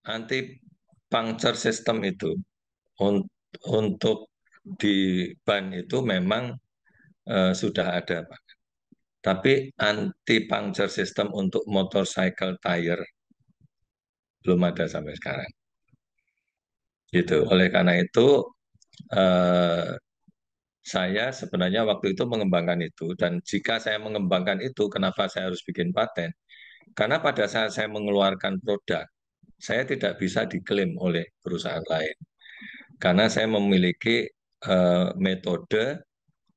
anti puncture system itu un- untuk di ban itu memang sudah ada, Pak. Tapi anti puncture system untuk motorcycle tire belum ada sampai sekarang. Gitu. Oleh karena itu eh, saya sebenarnya waktu itu mengembangkan itu, dan jika saya mengembangkan itu, kenapa saya harus bikin paten? Karena pada saat saya mengeluarkan produk, saya tidak bisa diklaim oleh perusahaan lain. Karena saya memiliki metode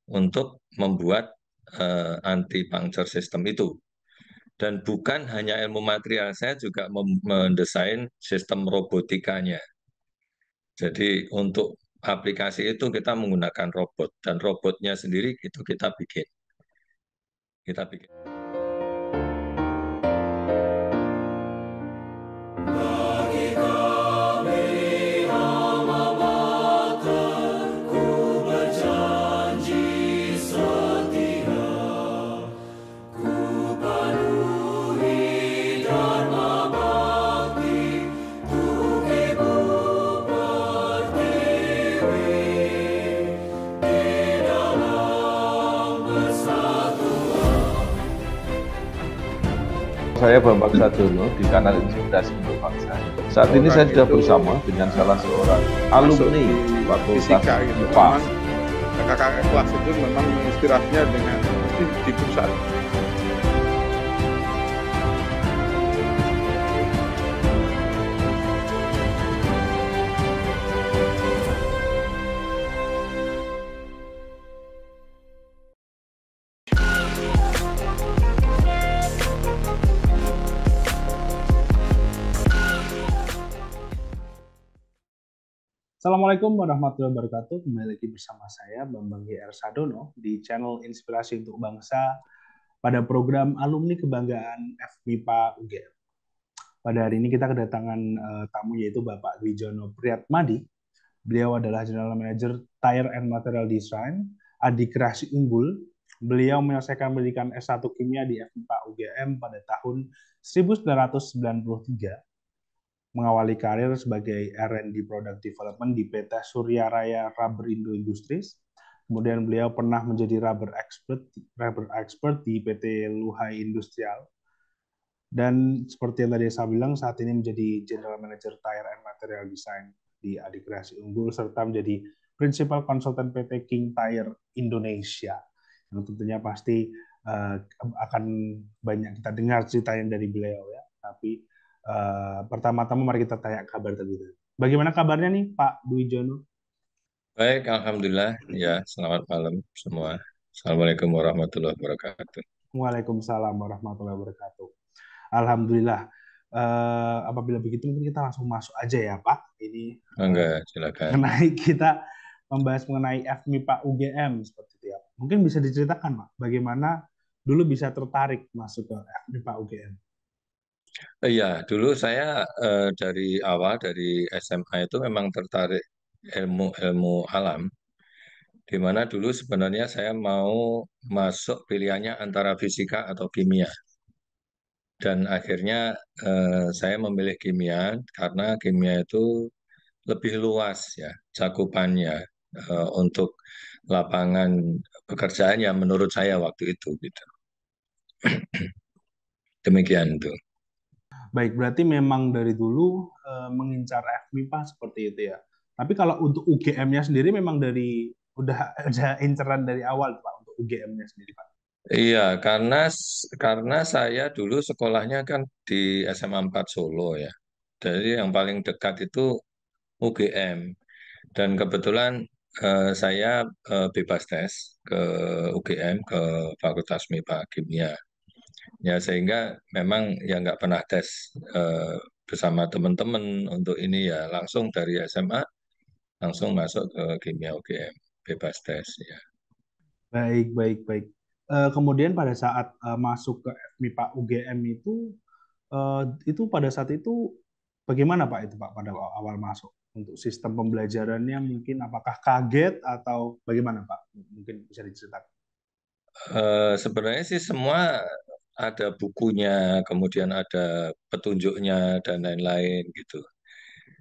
untuk membuat anti puncture system itu. Dan bukan hanya ilmu material, saya juga mendesain sistem robotikanya. Jadi untuk aplikasi itu kita menggunakan robot, dan robotnya sendiri itu kita bikin. Kita bikin. Bagi kami alma mater, ku berjanji setia, ku penuhi dharma bakti untuk Ibu Pertiwi di dalam persatuan. Saya Bambang Sadono di kanal Inspirasi untuk Bangsa. Saat ini saya sudah bersama dengan salah seorang alumni Fakultas fisika gitu. IPA. Memang kakak-kakak kelas itu memang menginspirasinya dengan di pusat. Assalamualaikum warahmatullahi wabarakatuh. Kembali lagi bersama saya Bambang GR Sadono di channel Inspirasi untuk Bangsa pada program Alumni Kebanggaan FMIPA UGM. Pada hari ini kita kedatangan tamu yaitu Bapak Wijono Priyatmadi. Beliau adalah General Manager Tire and Material Design, Adikrasi Unggul. Beliau menyelesaikan pendidikan S1 Kimia di FMIPA UGM pada tahun 1993, mengawali karir sebagai R&D Product Development di PT Surya Raya Rubber Indo Industries. Kemudian beliau pernah menjadi rubber expert di PT Luhai Industrial. Dan seperti yang tadi saya bilang, saat ini menjadi General Manager Tire and Material Design di Adikrasi Unggul, serta menjadi Principal Consultant PT King Tire Indonesia. Yang tentunya pasti akan banyak kita dengar ceritanya dari beliau ya. Tapi pertama-tama mari kita tanya kabar terlebih. Bagaimana kabarnya nih Pak Dwi Jono? Baik, Alhamdulillah. Ya, selamat malam semua. Assalamualaikum warahmatullahi wabarakatuh. Waalaikumsalam warahmatullahi wabarakatuh. Alhamdulillah. Apabila begitu mungkin kita langsung masuk aja ya Pak. Ini Enggak, silakan. mengenai kita membahas mengenai FMIPA UGM seperti itu ya. Mungkin bisa diceritakan Pak, bagaimana dulu bisa tertarik masuk ke FMIPA UGM? Iya, dulu saya dari awal dari SMA itu memang tertarik ilmu-ilmu alam, di mana dulu sebenarnya saya mau masuk pilihannya antara fisika atau kimia. Dan akhirnya saya memilih kimia karena kimia itu lebih luas ya cakupannya untuk lapangan pekerjaan yang menurut saya waktu itu gitu. Demikian tuh. Baik, berarti memang dari dulu mengincar FMIPA seperti itu ya. Tapi kalau untuk UGM-nya sendiri memang dari udah ada inceran dari awal Pak untuk UGM-nya sendiri Pak. Iya, karena saya dulu sekolahnya kan di SMA 4 Solo ya. Jadi yang paling dekat itu UGM. Dan kebetulan saya bebas tes ke UGM, ke Fakultas MIPA Kimia. Ya sehingga memang ya nggak pernah tes bersama teman-teman untuk ini ya langsung dari SMA langsung masuk ke Kimia UGM, bebas tes ya. Baik, baik, baik. Kemudian pada saat masuk ke FMIPA UGM itu pada saat itu bagaimana Pak itu Pak pada awal masuk untuk sistem pembelajarannya mungkin apakah kaget atau bagaimana Pak? Mungkin bisa diceritakan. Sebenarnya sih semua ada bukunya, kemudian ada petunjuknya dan lain-lain gitu.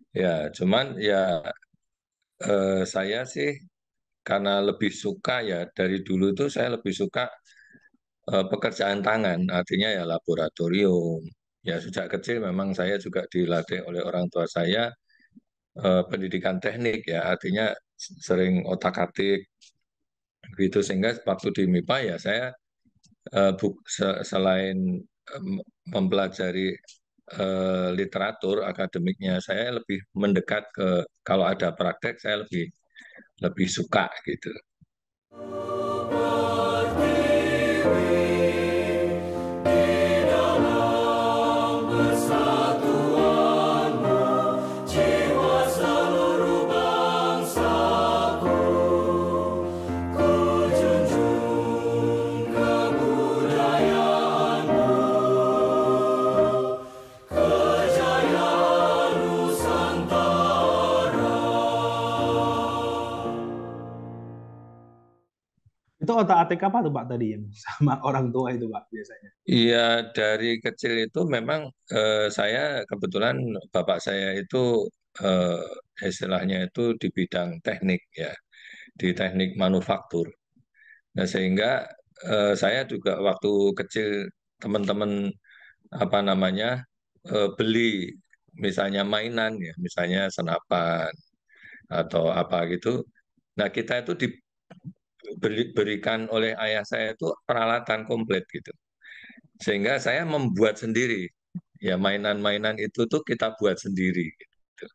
Ya, cuman ya saya sih karena lebih suka ya dari dulu itu saya lebih suka pekerjaan tangan, artinya ya laboratorium. Ya sejak kecil memang saya juga dilatih oleh orang tua saya pendidikan teknik ya, artinya sering otak-atik gitu sehingga waktu di MIPA ya saya selain mempelajari literatur akademiknya, saya lebih mendekat ke kalau ada praktek saya lebih lebih suka gitu. Persatuanmu, jiwa seluruh bangsaku, ku junjung kebudayaanmu, kejayaan Nusantara. Itu otak-atik apa tuh Pak tadi yang sama orang tua itu Pak biasanya? Iya, dari kecil itu memang saya kebetulan bapak saya itu istilahnya itu di bidang teknik ya, di teknik manufaktur. Nah, sehingga saya juga waktu kecil teman-teman apa namanya beli misalnya mainan ya, misalnya senapan atau apa gitu. Nah, kita itu diberikan oleh ayah saya itu peralatan komplit gitu. Sehingga saya membuat sendiri. Ya, mainan-mainan itu tuh kita buat sendiri gitu.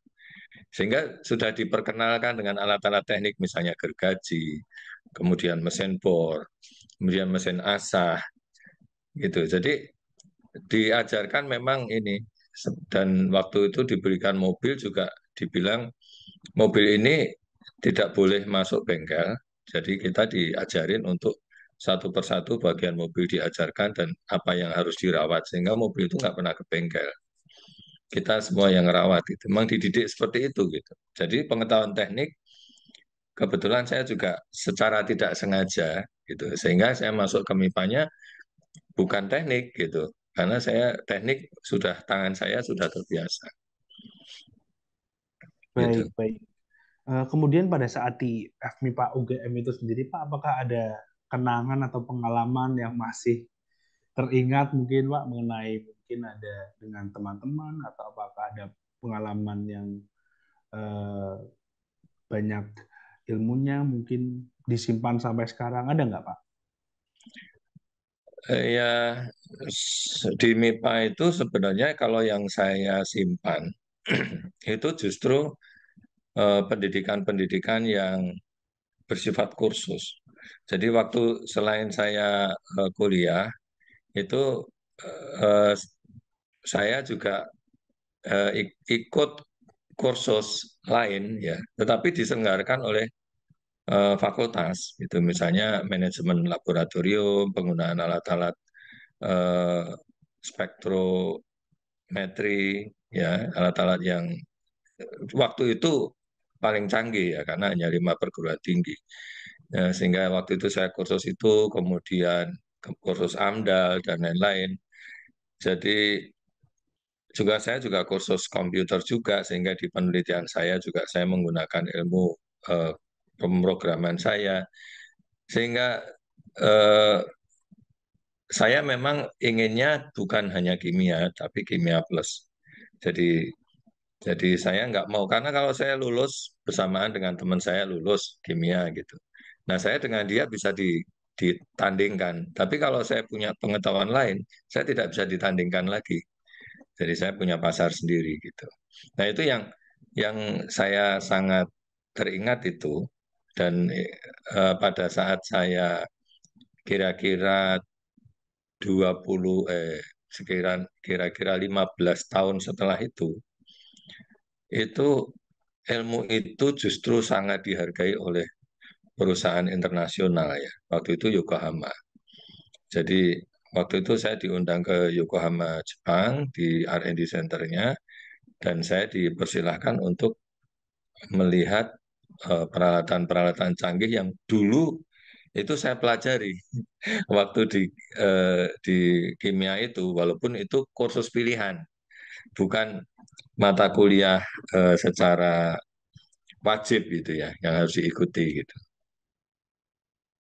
Sehingga sudah diperkenalkan dengan alat-alat teknik misalnya gergaji, kemudian mesin bor, kemudian mesin asah gitu. Jadi diajarkan memang ini dan waktu itu diberikan mobil juga dibilang mobil ini tidak boleh masuk bengkel. Jadi kita diajarin untuk satu persatu bagian mobil diajarkan dan apa yang harus dirawat sehingga mobil itu nggak pernah ke bengkel. Kita semua yang rawat itu memang dididik seperti itu gitu. Jadi pengetahuan teknik kebetulan saya juga secara tidak sengaja gitu sehingga saya masuk ke MIPA-nya bukan teknik gitu karena saya teknik sudah tangan saya sudah terbiasa Baik, gitu. baik. Kemudian pada saat di FMIPA UGM itu sendiri, Pak, apakah ada kenangan atau pengalaman yang masih teringat mungkin, Pak, mengenai mungkin ada dengan teman-teman atau apakah ada pengalaman yang eh, banyak ilmunya mungkin disimpan sampai sekarang, ada nggak, Pak? Ya di MIPA itu sebenarnya kalau yang saya simpan itu justru pendidikan-pendidikan yang bersifat kursus. Jadi waktu selain saya kuliah itu eh, saya juga ikut kursus lain ya, tetapi diselenggarakan oleh fakultas. Itu misalnya manajemen laboratorium, penggunaan alat-alat eh, spektrometri, ya alat-alat yang waktu itu paling canggih ya karena hanya 5 perguruan tinggi. Ya, sehingga waktu itu saya kursus itu, kemudian kursus AMDAL dan lain-lain. Jadi saya juga kursus komputer juga, sehingga di penelitian saya juga saya menggunakan ilmu eh, pemrograman saya. Sehingga eh, saya memang inginnya bukan hanya kimia, tapi kimia plus. Jadi saya nggak mau karena kalau saya lulus bersamaan dengan teman saya lulus kimia gitu. Nah, saya dengan dia bisa ditandingkan. Tapi kalau saya punya pengetahuan lain, saya tidak bisa ditandingkan lagi. Jadi saya punya pasar sendiri gitu. Nah, itu yang saya sangat teringat itu dan pada saat saya kira-kira 20 kira-kira 15 tahun setelah itu ilmu itu justru sangat dihargai oleh perusahaan internasional ya. Waktu itu Yokohama. Jadi waktu itu saya diundang ke Yokohama, Jepang di R&D Center-nya dan saya dipersilahkan untuk melihat peralatan-peralatan canggih yang dulu itu saya pelajari waktu di kimia itu, walaupun itu kursus pilihan, bukan mata kuliah secara wajib gitu ya, yang harus diikuti gitu.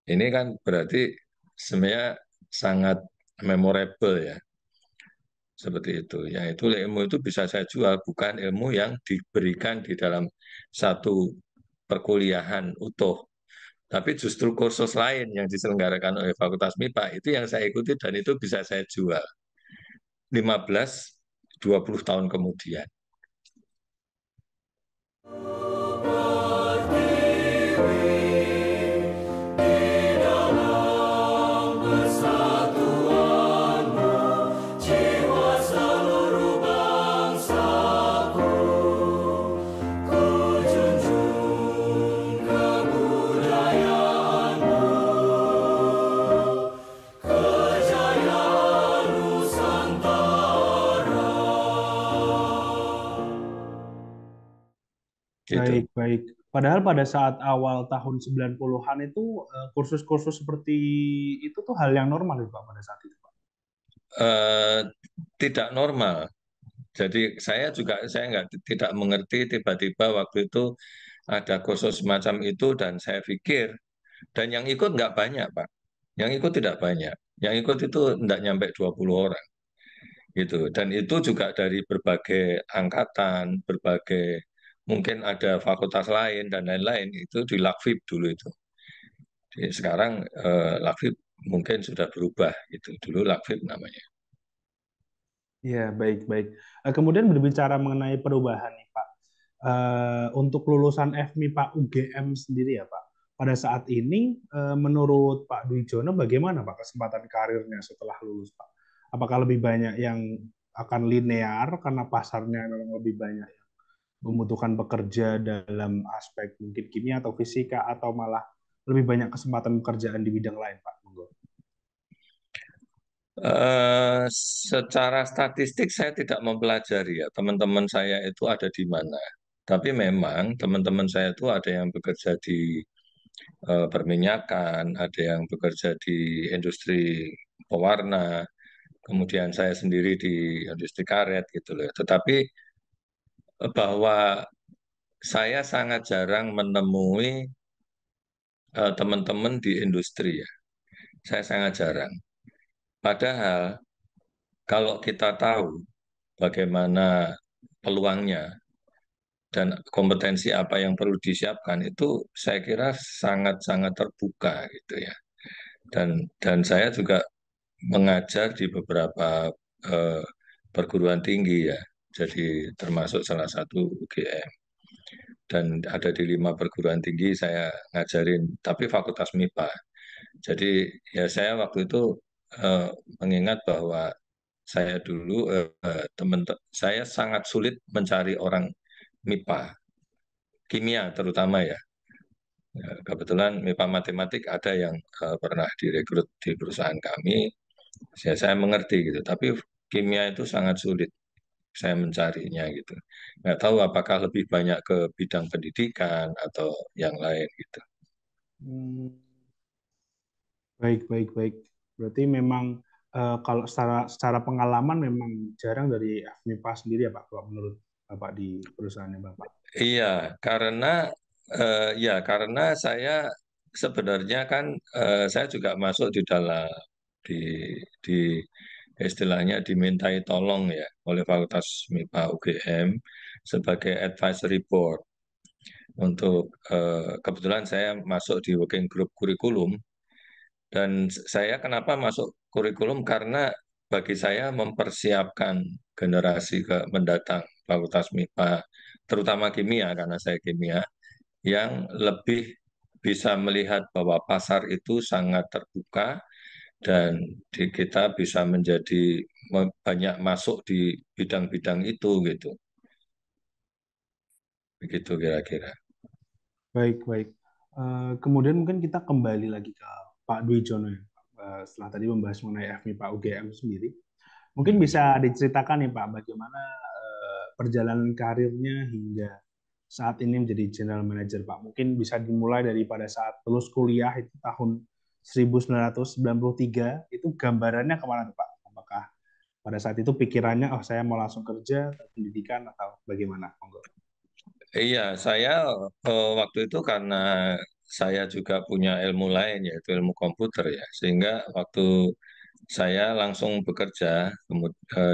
Ini kan berarti sebenarnya sangat memorable ya, seperti itu. Yaitu ilmu itu bisa saya jual, bukan ilmu yang diberikan di dalam satu perkuliahan utuh. Tapi justru kursus lain yang diselenggarakan oleh Fakultas MIPA itu yang saya ikuti dan itu bisa saya jual 15-20 tahun kemudian. Gitu. Baik, baik. Padahal pada saat awal tahun 90-an itu kursus-kursus seperti itu tuh hal yang normal ya Pak pada saat itu Pak. Eh, Tidak normal. Jadi saya nggak tidak mengerti tiba-tiba waktu itu ada kursus semacam itu dan saya pikir dan yang ikut nggak banyak Pak. Yang ikut tidak banyak. Yang ikut itu nggak nyampe 20 orang gitu. Dan itu juga dari berbagai angkatan, berbagai mungkin ada fakultas lain dan lain-lain itu di Lakfib dulu itu. Jadi sekarang Lakfib mungkin sudah berubah gitu. Dulu Lakfib namanya. Iya, baik, baik. Kemudian berbicara mengenai perubahan nih Pak. Untuk lulusan FMIPA UGM sendiri ya Pak. Pada saat ini menurut Pak Dwi Jono bagaimana Pak kesempatan karirnya setelah lulus Pak? Apakah lebih banyak yang akan linear karena pasarnya memang lebih banyak yang membutuhkan pekerja dalam aspek mungkin kimia atau fisika atau malah lebih banyak kesempatan pekerjaan di bidang lain Pak? Monggo. Eh, Secara statistik saya tidak mempelajari ya teman-teman saya itu ada di mana. Tapi memang teman-teman saya itu ada yang bekerja di perminyakan, ada yang bekerja di industri pewarna, kemudian saya sendiri di industri karet gitu loh. Tetapi bahwa saya sangat jarang menemui teman-teman di industri ya. Saya sangat jarang. Padahal kalau kita tahu bagaimana peluangnya dan kompetensi apa yang perlu disiapkan itu saya kira sangat-sangat terbuka gitu ya. Dan saya juga mengajar di beberapa eh, perguruan tinggi ya. Jadi termasuk salah satu UGM dan ada di 5 perguruan tinggi saya ngajarin tapi fakultas MIPA. Jadi ya saya waktu itu eh, mengingat bahwa saya dulu teman saya sangat sulit mencari orang MIPA, kimia terutama ya. Ya, kebetulan MIPA matematik ada yang pernah direkrut di perusahaan kami, saya mengerti gitu. Tapi kimia itu sangat sulit saya mencarinya gitu. Nggak tahu apakah lebih banyak ke bidang pendidikan atau yang lain gitu. Hmm, baik, baik, baik. Berarti memang kalau secara pengalaman memang jarang dari FMIPA sendiri ya Pak, kalau menurut Bapak di perusahaannya Bapak. Iya, karena karena saya sebenarnya kan saya juga masuk di dalam di di istilahnya dimintai tolong ya oleh Fakultas MIPA UGM sebagai advisory board untuk kebetulan saya masuk di working group kurikulum dan saya kenapa masuk kurikulum karena bagi saya mempersiapkan generasi ke mendatang Fakultas MIPA terutama kimia karena saya kimia yang lebih bisa melihat bahwa pasar itu sangat terbuka dan kita bisa menjadi banyak masuk di bidang-bidang itu gitu. Begitu kira-kira. Baik, baik. Kemudian mungkin kita kembali lagi ke Pak Dwi Jono ya, Pak. Setelah tadi membahas mengenai FMIPA UGM sendiri. Mungkin bisa diceritakan nih Pak, bagaimana perjalanan karirnya hingga saat ini menjadi General Manager Pak. Mungkin bisa dimulai dari pada saat lulus kuliah itu tahun 1993, itu gambarannya kemana tuh Pak? Apakah pada saat itu pikirannya, oh saya mau langsung kerja, pendidikan atau bagaimana? Monggo. Iya, saya waktu itu karena saya juga punya ilmu lain yaitu ilmu komputer ya, sehingga waktu saya langsung bekerja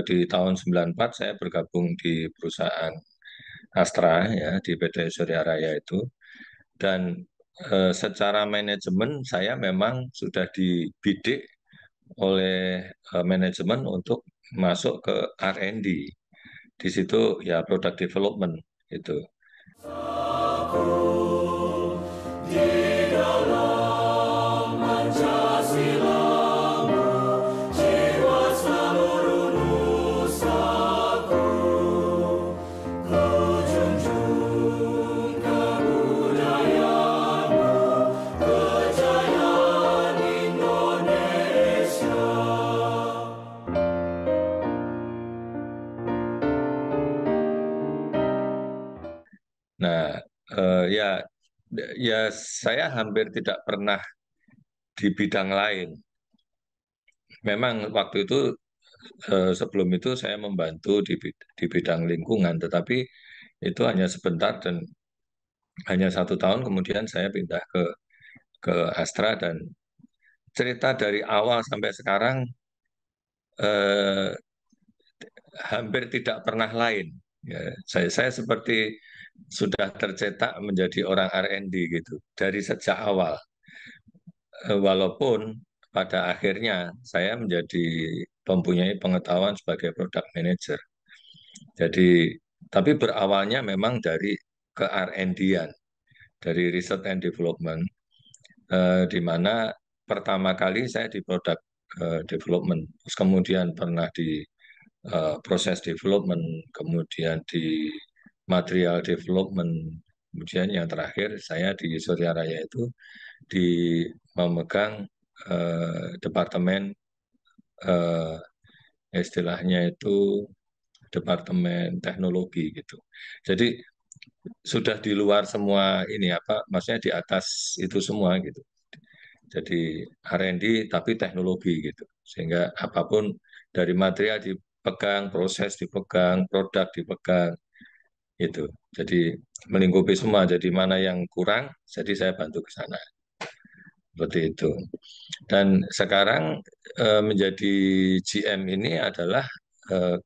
di tahun 94 saya bergabung di perusahaan Astra ya di PT Surya Raya itu dan secara manajemen saya memang sudah dibidik oleh manajemen untuk masuk ke R&D. Di situ ya product development itu. Di dalam Pancasilamu, jiwa seluruh nusaku, ku junjung kebudayaanmu, kejayaan Indonesia. Nah, ya, ya saya hampir tidak pernah di bidang lain. Memang waktu itu sebelum itu saya membantu di bidang lingkungan, tetapi itu hanya sebentar dan hanya 1 tahun kemudian saya pindah ke Astra dan cerita dari awal sampai sekarang eh, hampir tidak pernah lain. Ya, saya seperti sudah tercetak menjadi orang R&D gitu dari sejak awal. Walaupun pada akhirnya saya menjadi mempunyai pengetahuan sebagai product manager. Jadi, tapi berawalnya memang dari ke R&D-an, dari research and development, di mana pertama kali saya di product development, terus kemudian pernah di proses development, kemudian di material development, kemudian yang terakhir saya di Surya Raya itu di memegang departemen eh, istilahnya itu departemen teknologi gitu. Jadi sudah di luar semua ini apa, maksudnya di atas itu semua gitu. Jadi R&D tapi teknologi gitu. Sehingga apapun dari material dipegang, proses dipegang, produk dipegang itu. Jadi melingkupi semua. Jadi mana yang kurang, jadi saya bantu ke sana. Seperti itu. Dan sekarang menjadi GM ini adalah eh,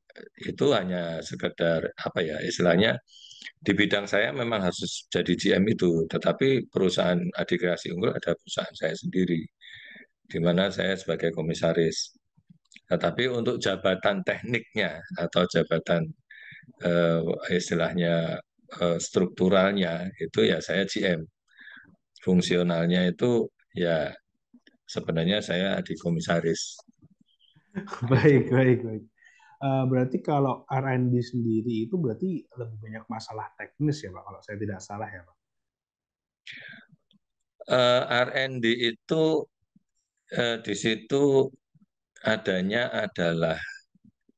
itu hanya sekedar apa ya istilahnya di bidang saya memang harus jadi GM itu, tetapi perusahaan Adik Kreasi Unggul ada perusahaan saya sendiri, di mana saya sebagai komisaris. Tetapi untuk jabatan tekniknya atau jabatan eh, istilahnya strukturalnya itu ya saya GM. Fungsionalnya itu ya sebenarnya saya di komisaris. Gitu. Baik, baik, baik. Berarti kalau R&D sendiri itu berarti lebih banyak masalah teknis ya Pak, kalau saya tidak salah ya Pak. R&D itu di situ adanya adalah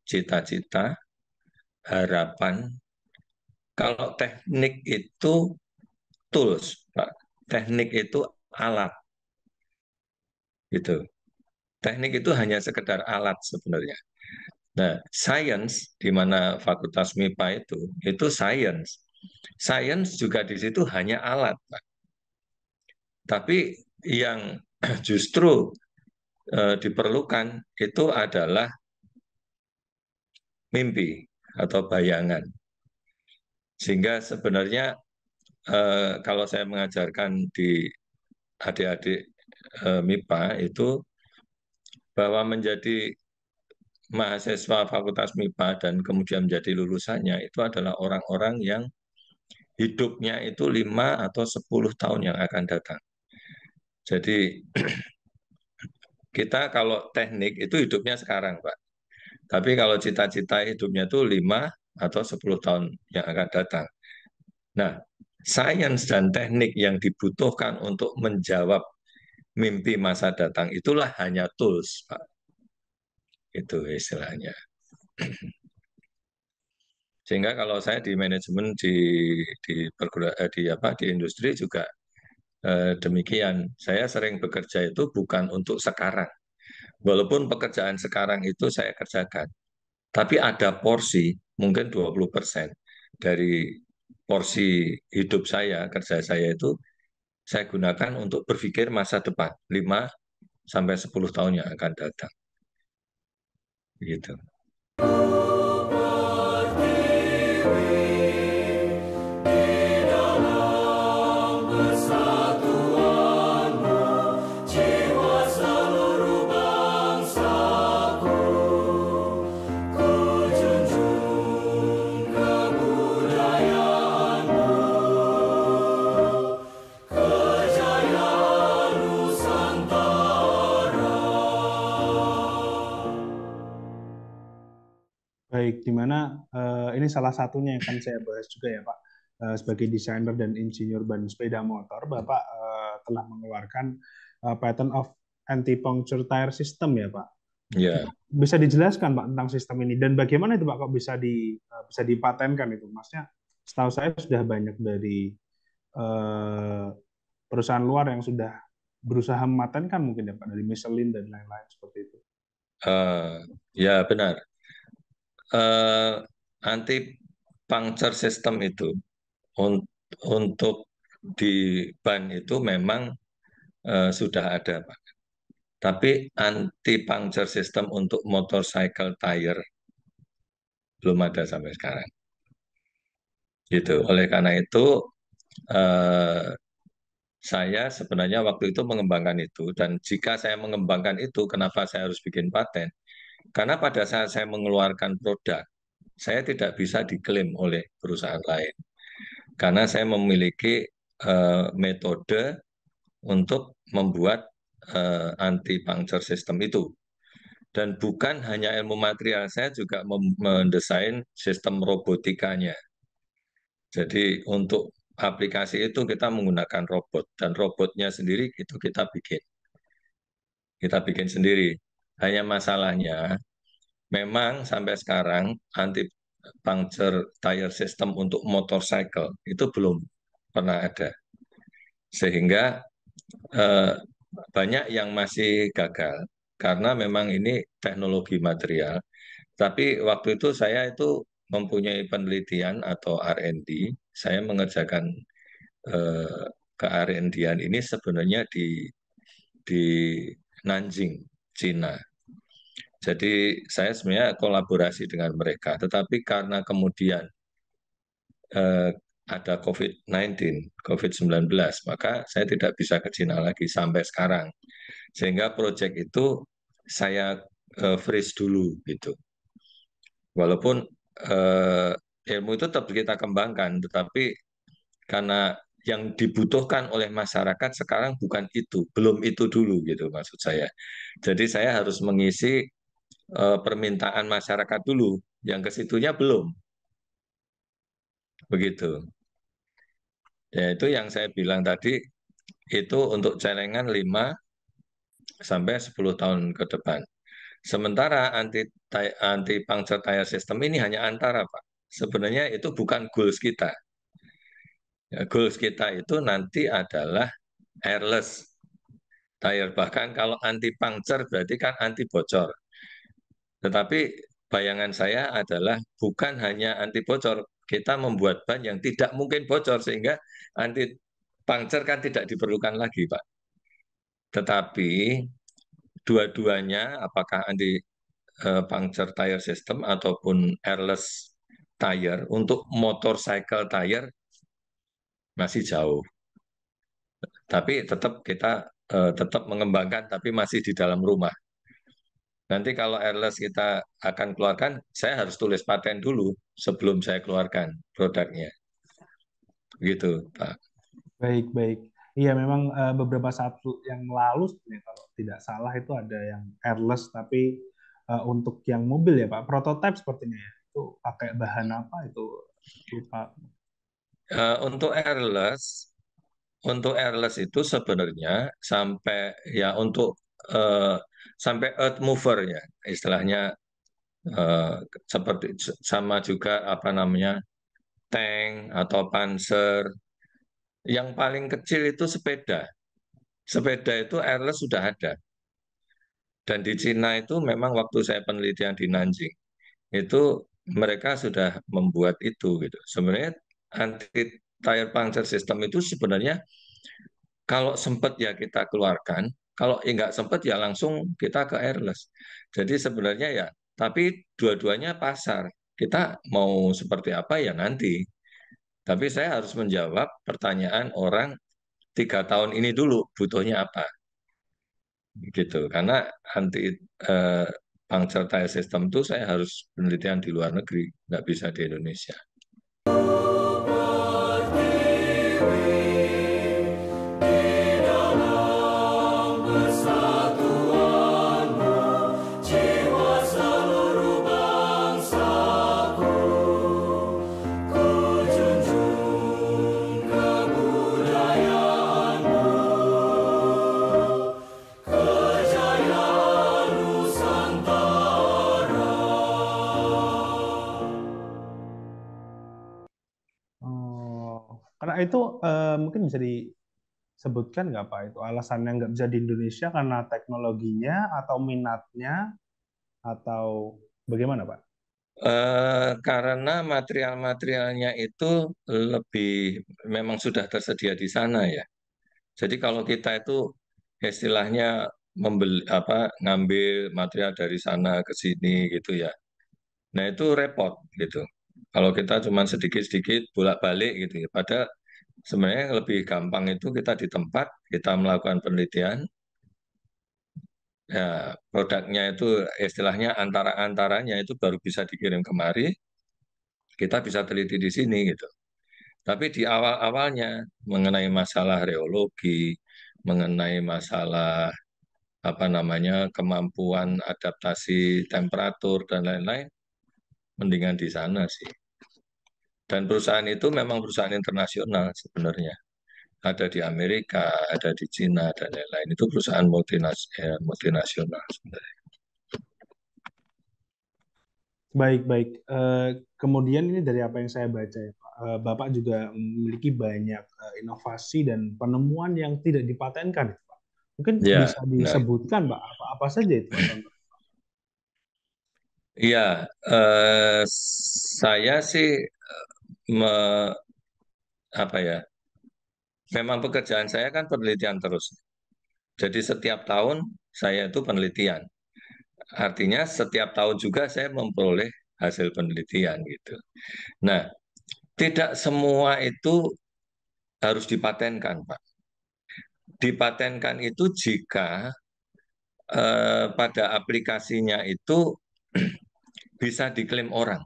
cita-cita, harapan. Kalau teknik itu tools, Pak. Teknik itu alat, gitu. Teknik itu hanya sekedar alat sebenarnya. Nah, science di mana Fakultas MIPA itu science. Science juga di situ hanya alat, Pak. Tapi yang justru diperlukan itu adalah mimpi atau bayangan. Sehingga sebenarnya kalau saya mengajarkan di adik-adik MIPA itu bahwa menjadi mahasiswa Fakultas MIPA dan kemudian menjadi lulusannya itu adalah orang-orang yang hidupnya itu 5 atau 10 tahun yang akan datang. Jadi kita kalau teknik itu hidupnya sekarang, Pak. Tapi kalau cita-cita hidupnya itu 5 atau 10 tahun yang akan datang. Nah, sains dan teknik yang dibutuhkan untuk menjawab mimpi masa datang itulah hanya tools, Pak. Itu istilahnya. Sehingga kalau saya di manajemen di industri juga demikian. Saya sering bekerja itu bukan untuk sekarang. Walaupun pekerjaan sekarang itu saya kerjakan, Tapi ada porsi, mungkin 20% dari porsi hidup saya, kerja saya itu, saya gunakan untuk berpikir masa depan, 5 sampai 10 tahun yang akan datang. Gitu. Baik, di mana ini salah satunya yang akan saya bahas juga ya Pak. Sebagai desainer dan insinyur ban sepeda motor, Bapak telah mengeluarkan pattern of anti-puncture tire system ya Pak. Ya, Bisa dijelaskan Pak tentang sistem ini dan bagaimana itu Pak kok bisa dipatenkan itu? Maksudnya setahu saya sudah banyak dari perusahaan luar yang sudah berusaha mematenkan mungkin ya Pak, dari Michelin dan lain-lain seperti itu. ya benar. Anti puncture system itu untuk di ban itu memang sudah ada, Pak. Tapi anti puncture system untuk motorcycle tire belum ada sampai sekarang. Gitu. Oleh karena itu, eh, saya sebenarnya waktu itu mengembangkan itu. Dan jika saya mengembangkan itu, kenapa saya harus bikin paten? Karena pada saat saya mengeluarkan produk, saya tidak bisa diklaim oleh perusahaan lain. Karena saya memiliki metode untuk membuat anti puncture system itu. Dan bukan hanya ilmu material, saya juga mendesain sistem robotikanya. Jadi untuk aplikasi itu kita menggunakan robot dan robotnya sendiri itu kita bikin sendiri. Hanya masalahnya memang sampai sekarang anti puncture tire system untuk motorcycle itu belum pernah ada. Sehingga eh, banyak yang masih gagal karena memang ini teknologi material. Tapi waktu itu saya itu mempunyai penelitian atau R&D. Saya mengerjakan eh, ke R&D-an ini sebenarnya di Nanjing, Cina. Jadi saya sebenarnya kolaborasi dengan mereka, tetapi karena kemudian eh, ada COVID-19, maka saya tidak bisa ke Cina lagi sampai sekarang. Sehingga proyek itu saya freeze dulu gitu. Walaupun ilmu itu tetap kita kembangkan, tetapi karena yang dibutuhkan oleh masyarakat sekarang bukan itu, belum itu dulu gitu maksud saya. Jadi saya harus mengisi permintaan masyarakat dulu, yang ke situnya belum. Begitu. Ya itu yang saya bilang tadi, itu untuk celengan 5 sampai 10 tahun ke depan. Sementara anti puncture tire system ini hanya antara, Pak. Sebenarnya itu bukan goals kita. Ya, goals kita itu nanti adalah airless tire. Bahkan kalau anti puncture berarti kan anti bocor. Tetapi bayangan saya adalah bukan hanya anti bocor, kita membuat ban yang tidak mungkin bocor sehingga anti puncture kan tidak diperlukan lagi, Pak. Tetapi dua-duanya apakah anti puncture tire system ataupun airless tire untuk motorcycle tire masih jauh. Tapi tetap kita tetap mengembangkan tapi masih di dalam rumah. Nanti kalau airless kita akan keluarkan, saya harus tulis paten dulu sebelum saya keluarkan produknya. Gitu, Pak. Baik, baik. Iya, memang beberapa saat yang lalu sebenarnya kalau tidak salah itu ada yang airless, tapi untuk yang mobil ya Pak, prototipe sepertinya ya. Itu pakai bahan apa itu? Lupa. Untuk airless itu sebenarnya sampai ya untuk sampai earth mover ya istilahnya eh, seperti sama juga apa namanya tank atau panser. Yang paling kecil itu sepeda. Sepeda itu airless sudah ada. Dan di Cina itu memang waktu saya penelitian di Nanjing, itu mereka sudah membuat itu gitu. Sebenarnya anti tire puncture system itu sebenarnya kalau sempat ya kita keluarkan, kalau nggak sempat ya langsung kita ke airless. Jadi sebenarnya ya, tapi dua-duanya pasar. Kita mau seperti apa ya nanti. Tapi saya harus menjawab pertanyaan orang 3 tahun ini dulu butuhnya apa gitu. Karena anti eh, puncture tire system itu saya harus penelitian di luar negeri, nggak bisa di Indonesia. Oh, karena itu mungkin bisa disebutkan nggak Pak itu alasannya nggak bisa di Indonesia karena teknologinya atau minatnya atau bagaimana Pak? Karena material-materialnya itu lebih memang sudah tersedia di sana ya. Jadi kalau kita itu istilahnya membeli apa ngambil material dari sana ke sini gitu ya. Nah itu repot gitu. Kalau kita cuma sedikit-sedikit bolak-balik gitu ya. Padahal sebenarnya lebih gampang itu kita di tempat kita melakukan penelitian. Ya produknya itu istilahnya antara-antaranya itu baru bisa dikirim kemari. Kita bisa teliti di sini gitu. Tapi di awal-awalnya mengenai masalah reologi, mengenai masalah apa namanya kemampuan adaptasi temperatur dan lain-lain, mendingan di sana sih. Dan perusahaan itu memang perusahaan internasional sebenarnya. Ada di Amerika, ada di Cina dan lain-lain. Itu perusahaan multinasional sebenarnya. Baik-baik. Kemudian ini dari apa yang saya baca ya Pak, Bapak juga memiliki banyak inovasi dan penemuan yang tidak dipatenkan, ya, Pak. Mungkin Ya, bisa benar. disebutkan Pak apa saja itu Pak contoh? Iya, saya sih me- apa ya? Memang pekerjaan saya kan penelitian terus. Jadi setiap tahun saya itu penelitian. Artinya setiap tahun juga saya memperoleh hasil penelitian gitu. Nah, tidak semua itu harus dipatenkan, Pak. Dipatenkan itu jika pada aplikasinya itu bisa diklaim orang.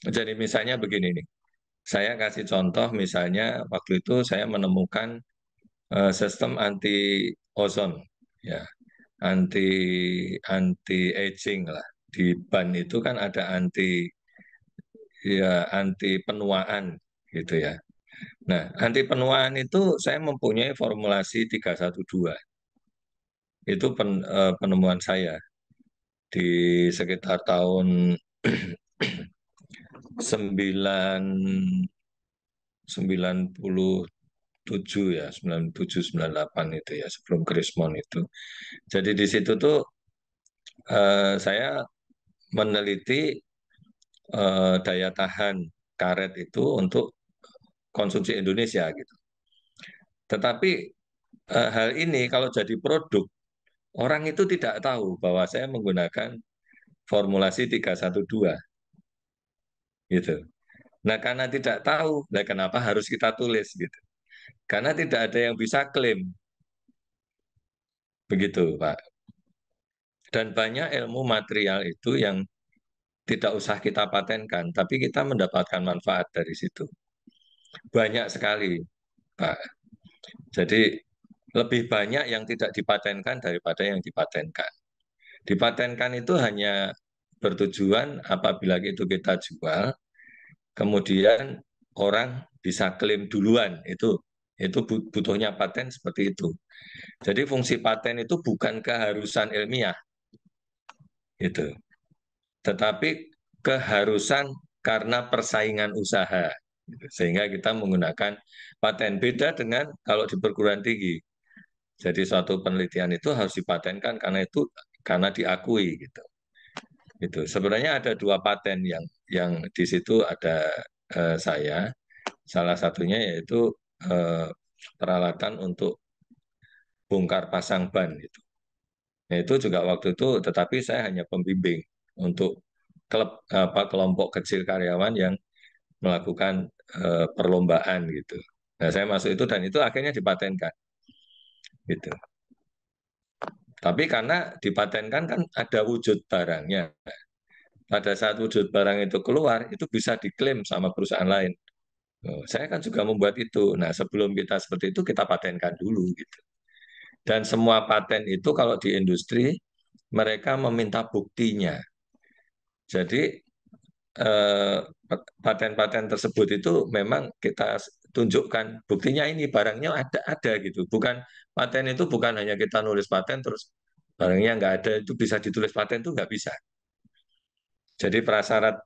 Jadi misalnya begini nih, saya kasih contoh misalnya waktu itu saya menemukan sistem anti ozon, ya anti anti aging lah. Di ban itu kan ada anti penuaan gitu ya. Nah, anti penuaan itu saya mempunyai formulasi 312. Itu penemuan saya di sekitar tahun 9 97 ya, 97 98 itu ya, sebelum Krismon itu. Jadi di situ tuh saya meneliti daya tahan karet itu untuk konsumsi Indonesia gitu. Tetapi hal ini kalau jadi produk, orang itu tidak tahu bahwa saya menggunakan formulasi 312 gitu. Nah, karena tidak tahu, nah kenapa harus kita tulis gitu? Karena tidak ada yang bisa klaim begitu, Pak. Dan banyak ilmu material itu yang tidak usah kita patenkan, tapi kita mendapatkan manfaat dari situ. Banyak sekali, Pak. Jadi lebih banyak yang tidak dipatenkan daripada yang dipatenkan. Dipatenkan itu hanya bertujuan apabila itu kita jual, kemudian orang bisa klaim duluan. Itu butuhnya paten seperti itu. Jadi fungsi paten itu bukan keharusan ilmiah, itu, tetapi keharusan karena persaingan usaha. Gitu. Sehingga kita menggunakan paten. Beda dengan kalau di perguruan tinggi. Jadi suatu penelitian itu harus dipatenkan karena diakui gitu. Itu sebenarnya ada 2 paten yang di situ ada saya. Salah satunya yaitu eh, peralatan untuk bongkar pasang ban itu. Nah, itu juga waktu itu, tetapi saya hanya pembimbing untuk kelompok kecil karyawan yang melakukan perlombaan gitu. Nah, saya masuk itu dan itu akhirnya dipatenkan gitu. Tapi karena dipatenkan kan ada wujud barangnya. Pada saat wujud barang itu keluar, itu bisa diklaim sama perusahaan lain. Oh, saya kan juga membuat itu. Nah, sebelum kita seperti itu, kita patenkan dulu gitu. Dan semua paten itu kalau di industri, mereka meminta buktinya. Jadi, eh, paten-paten tersebut itu memang kita tunjukkan buktinya ini barangnya ada gitu. Bukan paten itu bukan hanya kita nulis paten terus barangnya nggak ada itu bisa ditulis paten itu nggak bisa. Jadi prasyarat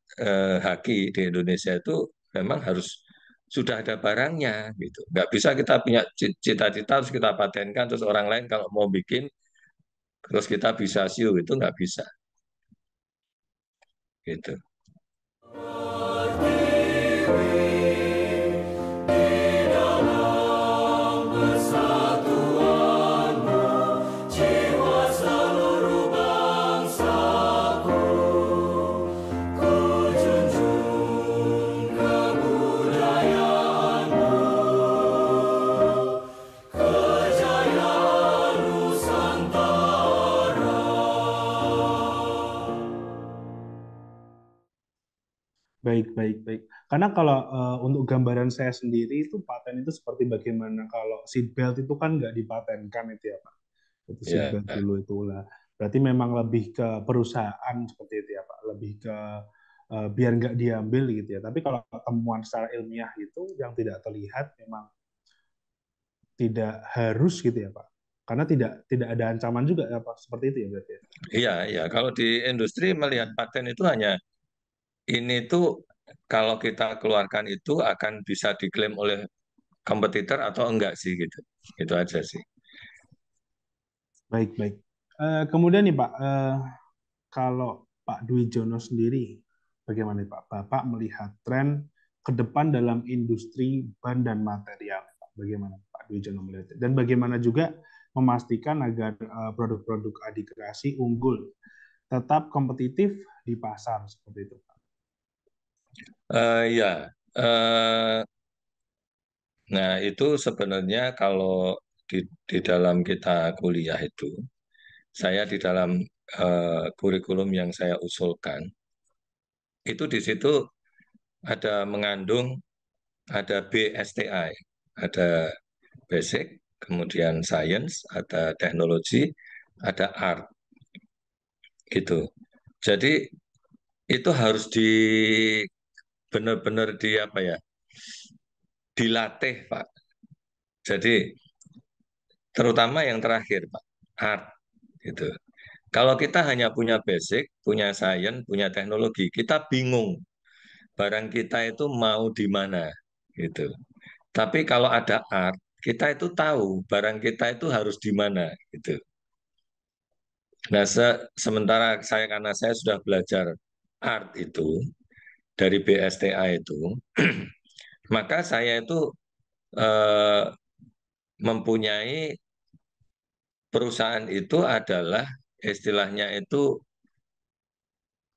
haki di Indonesia itu memang harus sudah ada barangnya gitu. Nggak bisa kita punya cita-cita terus kita patenkan terus orang lain kalau mau bikin terus kita bisa siu itu nggak bisa gitu. Baik, baik, baik. Karena kalau untuk gambaran saya sendiri itu paten itu seperti bagaimana kalau seat belt itu kan nggak dipatenkan itu ya Pak. Itu seat Ya, belt dulu itu lah. Berarti memang lebih ke perusahaan seperti itu ya Pak. Lebih ke biar nggak diambil gitu ya. Tapi kalau temuan secara ilmiah itu yang tidak terlihat memang tidak harus gitu ya Pak. Karena tidak ada ancaman juga ya Pak. Seperti itu ya berarti ya. iya, iya. Kalau di industri melihat paten itu hanya ini tuh kalau kita keluarkan itu akan bisa diklaim oleh kompetitor atau enggak sih gitu. Itu aja sih. Baik, baik. Kemudian nih Pak, kalau Pak Dwi Jono sendiri, bagaimana nih Pak? Bapak melihat tren ke depan dalam industri ban dan material. Bagaimana Pak Dwi Jono melihat? Dan bagaimana juga memastikan agar produk-produk adikrasi unggul tetap kompetitif di pasar seperti itu Pak. Ya, eh, nah itu sebenarnya kalau di, di dalam kita kuliah itu, saya di dalam kurikulum yang saya usulkan, itu di situ ada mengandung, ada BSTI, ada basic, kemudian science, ada teknologi, ada art, gitu. Jadi itu harus benar-benar di apa ya, dilatih, Pak. Jadi terutama yang terakhir, Pak, art, gitu. Kalau kita hanya punya basic, punya science, punya teknologi, kita bingung barang kita itu mau di mana, gitu. Tapi kalau ada art, kita itu tahu barang kita itu harus di mana, gitu. Nah, sementara saya karena saya sudah belajar art itu dari BSTA itu, maka saya itu eh, mempunyai perusahaan itu adalah istilahnya itu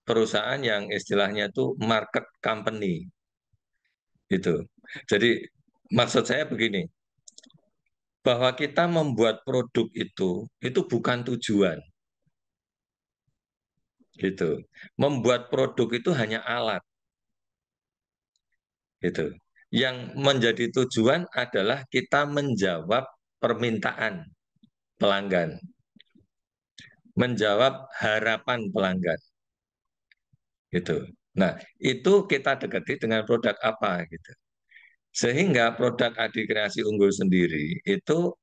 perusahaan yang istilahnya itu market company gitu. Jadi maksud saya begini, bahwa kita membuat produk itu bukan tujuan gitu. Membuat produk itu hanya alat gitu. Yang menjadi tujuan adalah kita menjawab permintaan pelanggan, menjawab harapan pelanggan gitu. Nah, itu kita dekati dengan produk apa gitu. Sehingga produk Adikreasi Unggul sendiri itu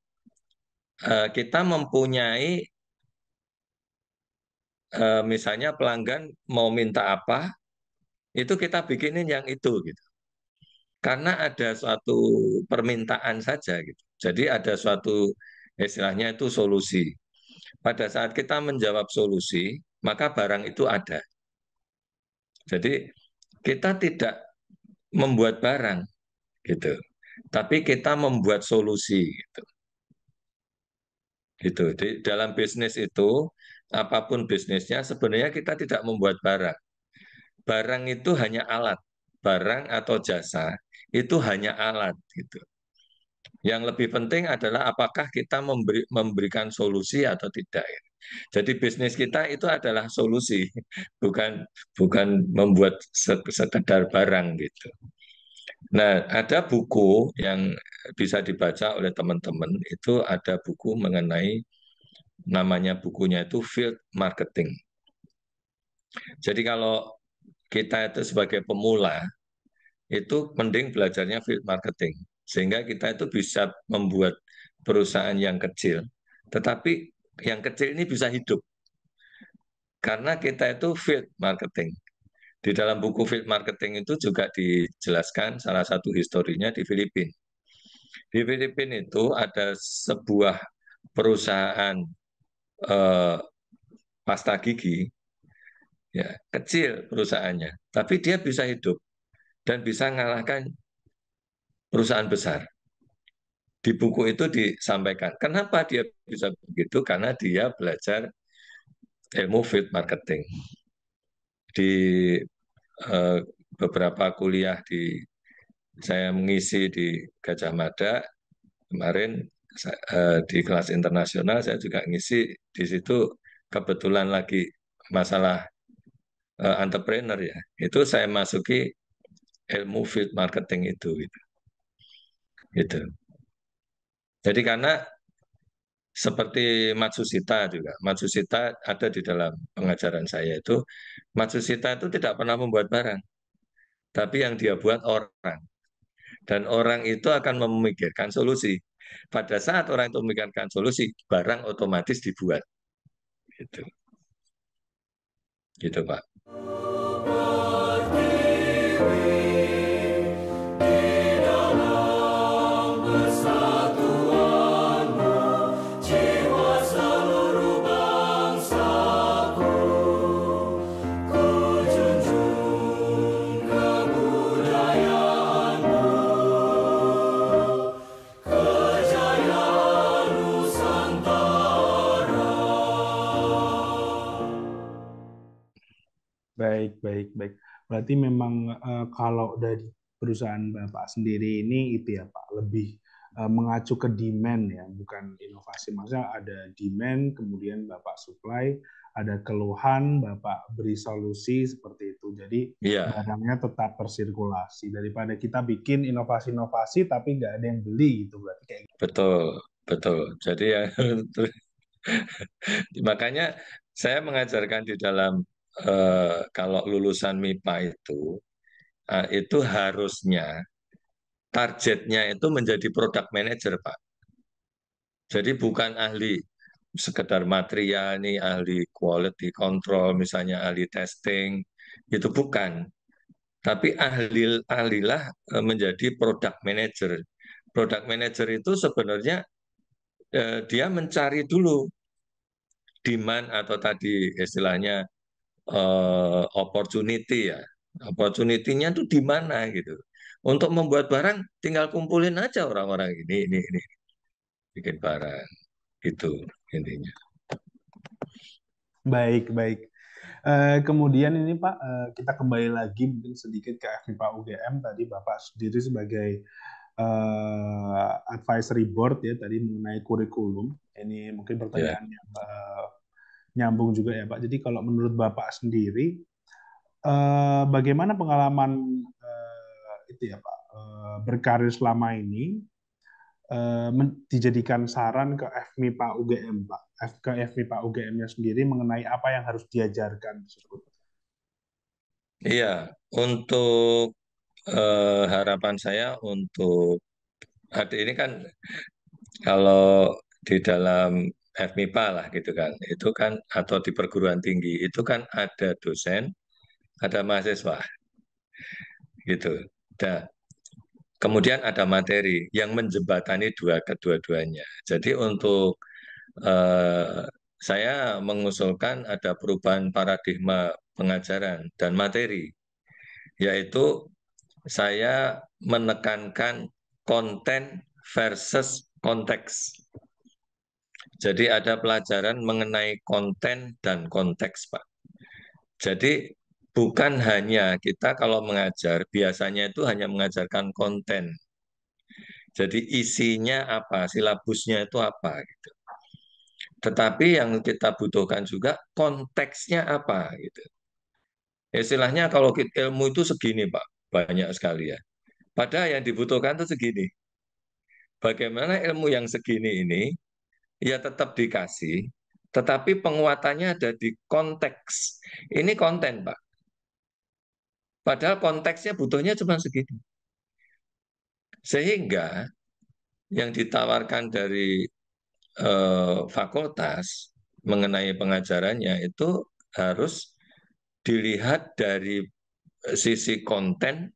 kita mempunyai misalnya pelanggan mau minta apa, itu kita bikinin yang itu gitu. Karena ada suatu permintaan saja gitu. Jadi ada suatu istilahnya itu solusi. Pada saat kita menjawab solusi, maka barang itu ada. Jadi kita tidak membuat barang gitu, tapi kita membuat solusi gitu. Gitu. Di dalam bisnis itu, apapun bisnisnya, sebenarnya kita tidak membuat barang. Barang itu hanya alat. Barang atau jasa itu hanya alat gitu. Yang lebih penting adalah apakah kita memberikan solusi atau tidak. Jadi bisnis kita itu adalah solusi, bukan bukan membuat sekedar barang gitu. Nah, ada buku yang bisa dibaca oleh teman-teman, itu ada buku mengenai, namanya bukunya itu Field Marketing. Jadi kalau kita itu sebagai pemula, itu mending belajarnya Field Marketing. Sehingga kita itu bisa membuat perusahaan yang kecil, tetapi yang kecil ini bisa hidup. Karena kita itu Field Marketing. Di dalam buku Field Marketing itu juga dijelaskan salah satu historinya di Filipina. Di Filipina itu ada sebuah perusahaan eh, pasta gigi, ya kecil perusahaannya, tapi dia bisa hidup dan bisa mengalahkan perusahaan besar. Di buku itu disampaikan, kenapa dia bisa begitu? Karena dia belajar ilmu field marketing. Di eh, beberapa kuliah saya mengisi di Gajah Mada kemarin, di kelas internasional saya juga ngisi di situ, kebetulan lagi masalah entrepreneur ya. Itu saya masuki ilmu field marketing itu gitu. Gitu. Jadi karena seperti Matsusita juga. Matsusita ada di dalam pengajaran saya itu. Matsusita itu tidak pernah membuat barang, tapi yang dia buat orang. Dan orang itu akan memikirkan solusi. Pada saat orang itu memikirkan solusi, barang otomatis dibuat. Gitu, gitu Pak. Baik, baik, baik. Berarti memang kalau dari perusahaan Bapak sendiri ini itu ya Pak, lebih mengacu ke demand ya, bukan inovasi. Maksudnya ada demand, kemudian Bapak supply, ada keluhan, Bapak beri solusi seperti itu. Jadi Iya, barangnya tetap bersirkulasi daripada kita bikin inovasi-inovasi tapi nggak ada yang beli gitu, berarti kayak gitu. betul, betul. Jadi ya makanya saya mengajarkan di dalam, kalau lulusan MIPA itu harusnya targetnya itu menjadi product manager, Pak. Jadi bukan ahli sekedar material nih, ahli quality control, misalnya ahli testing, itu bukan. Tapi ahlilah menjadi product manager. Product manager itu sebenarnya dia mencari dulu demand atau tadi istilahnya opportunity ya. Opportunity-nya tuh di mana gitu. Untuk membuat barang tinggal kumpulin aja orang-orang ini bikin barang gitu intinya. Baik, baik. Kemudian ini Pak, kita kembali lagi mungkin sedikit ke FMIPA UGM. Tadi Bapak sendiri sebagai advisory board ya tadi mengenai kurikulum. Ini mungkin Ya. pertanyaan yang nyambung juga ya Pak. Jadi kalau menurut Bapak sendiri, bagaimana pengalaman itu ya Pak, berkarir selama ini dijadikan saran ke FMIPA UGM Pak, ke FMIPA UGM-nya sendiri mengenai apa yang harus diajarkan tersebut. Iya, untuk harapan saya untuk adik ini kan, kalau di dalam FMIPA lah gitu kan, itu kan atau di perguruan tinggi itu kan ada dosen, ada mahasiswa gitu. Dan kemudian ada materi yang menjembatani kedua-duanya. Jadi untuk saya mengusulkan ada perubahan paradigma pengajaran dan materi. yaitu saya menekankan konten versus konteks. Jadi ada pelajaran mengenai konten dan konteks, Pak. Jadi bukan hanya kita kalau mengajar, biasanya itu hanya mengajarkan konten. Jadi isinya apa, silabusnya itu apa, gitu. Tetapi yang kita butuhkan juga konteksnya apa, gitu. Istilahnya kalau ilmu itu segini, Pak, banyak sekali ya. Padahal yang dibutuhkan itu segini. Bagaimana ilmu yang segini ini ya tetap dikasih, tetapi penguatannya ada di konteks. Ini konten, Pak. Padahal konteksnya butuhnya cuma segini. Sehingga yang ditawarkan dari fakultas mengenai pengajarannya itu harus dilihat dari sisi konten.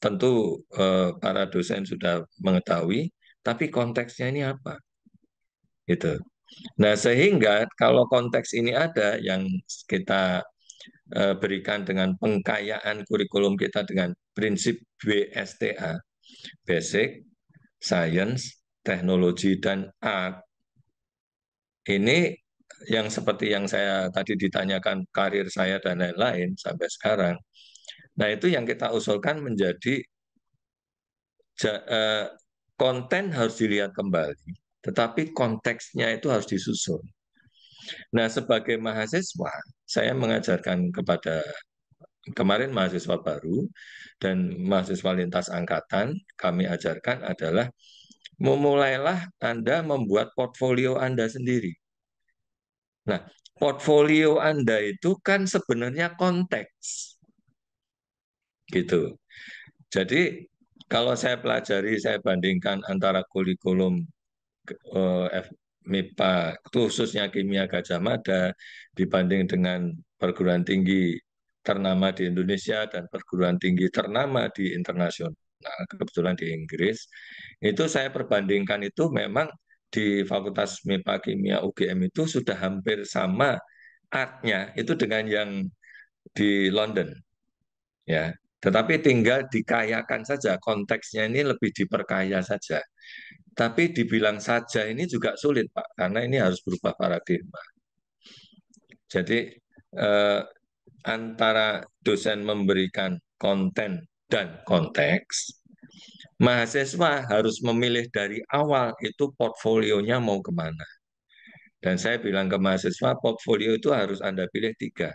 Tentu para dosen sudah mengetahui, tapi konteksnya ini apa? Gitu. Nah, sehingga kalau konteks ini ada yang kita berikan dengan pengkayaan kurikulum kita dengan prinsip BSTA, Basic, Science, Teknologi, dan Art. Ini yang seperti yang saya tadi ditanyakan karir saya dan lain-lain sampai sekarang. Nah, itu yang kita usulkan menjadi konten harus dilihat kembali, tetapi konteksnya itu harus disusun. Nah, sebagai mahasiswa, saya mengajarkan kepada kemarin mahasiswa baru dan mahasiswa lintas angkatan, kami ajarkan adalah memulailah Anda membuat portfolio Anda sendiri. Nah, portfolio Anda itu kan sebenarnya konteks. Gitu. Jadi, kalau saya pelajari, saya bandingkan antara kurikulum MIPA, khususnya kimia Gajah Mada, dibanding dengan perguruan tinggi ternama di Indonesia dan perguruan tinggi ternama di internasional, kebetulan di Inggris, itu saya perbandingkan itu memang di Fakultas MIPA Kimia UGM itu sudah hampir sama artnya itu dengan yang di London, ya. Tetapi tinggal dikayakan saja, konteksnya ini lebih diperkaya saja. Tapi dibilang saja ini juga sulit, Pak, karena ini harus berubah paradigma. Jadi antara dosen memberikan konten dan konteks, mahasiswa harus memilih dari awal itu portfolionya mau kemana. Dan saya bilang ke mahasiswa, portfolio itu harus Anda pilih 3.